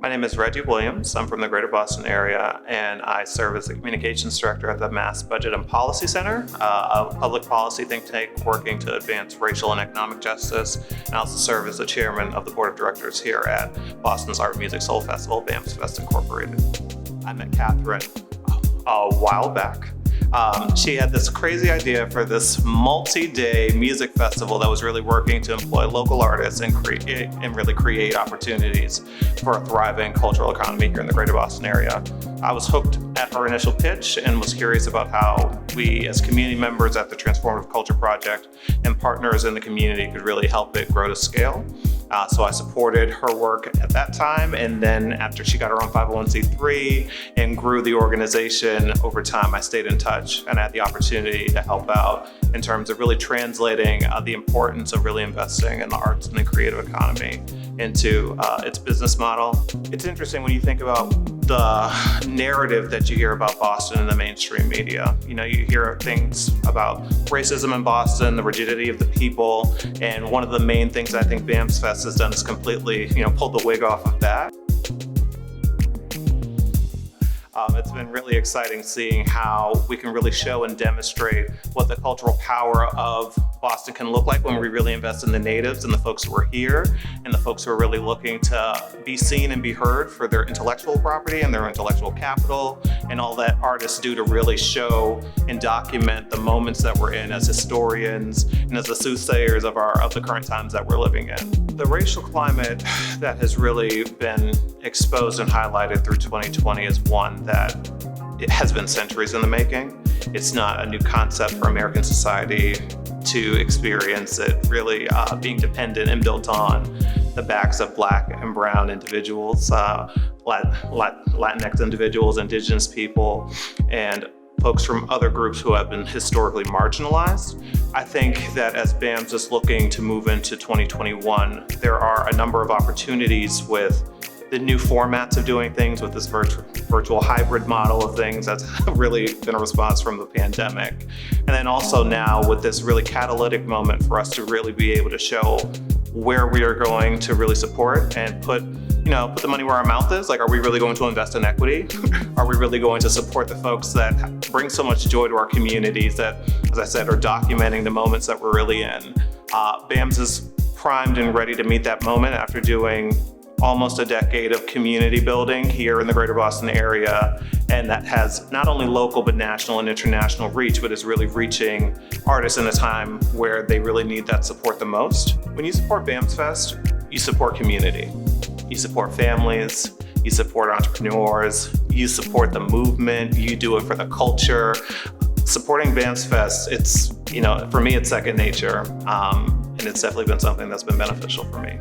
My name is Reggie Williams. I'm from the Greater Boston area, and I serve as the Communications Director at the Mass Budget and Policy Center, a public policy think tank working to advance racial and economic justice, and I also serve as the Chairman of the Board of Directors here at Boston's Art Music Soul Festival, BAMS Fest Incorporated. I met Catherine a while back. She had this crazy idea for this multi-day music festival that was really working to employ local artists and really create opportunities for a thriving cultural economy here in the Greater Boston area. I was hooked at her initial pitch and was curious about how we, as community members at the Transformative Culture Project and partners in the community, could really help it grow to scale. So I supported her work at that time, and then after she got her own 501c3 and grew the organization over time, I stayed in touch and had the opportunity to help out in terms of really translating the importance of really investing in the arts and the creative economy into its business model. It's interesting when you think about the narrative that you hear about Boston in the mainstream media. You know, you hear things about racism in Boston, the rigidity of the people, and one of the main things I think BAMS Fest has done is completely, pulled the wig off of that. It's been really exciting seeing how we can really show and demonstrate what the cultural power of Boston can look like when we really invest in the natives and the folks who are here and the folks who are really looking to be seen and be heard for their intellectual property and their intellectual capital and all that artists do to really show and document the moments that we're in as historians and as the soothsayers of the current times that we're living in. The racial climate that has really been exposed and highlighted through 2020 is one that it has been centuries in the making. It's not a new concept for American society to experience it, really being dependent and built on the backs of Black and Brown individuals, Latinx individuals, Indigenous people, and folks from other groups who have been historically marginalized. I think that as BAMS is looking to move into 2021, there are a number of opportunities with the new formats of doing things, with this virtual hybrid model of things that's really been a response from the pandemic. And then also now with this really catalytic moment for us to really be able to show where we are going to really support and put the money where our mouth is. Like, are we really going to invest in equity? Are we really going to support the folks that bring so much joy to our communities that, as I said, are documenting the moments that we're really in? BAMS is primed and ready to meet that moment after doing almost a decade of community building here in the Greater Boston area, and that has not only local but national and international reach, but is really reaching artists in a time where they really need that support the most. When you support BAMS Fest, you support community. You support families, you support entrepreneurs, you support the movement, you do it for the culture. Supporting BAMS Fest, for me, it's second nature, and it's definitely been something that's been beneficial for me.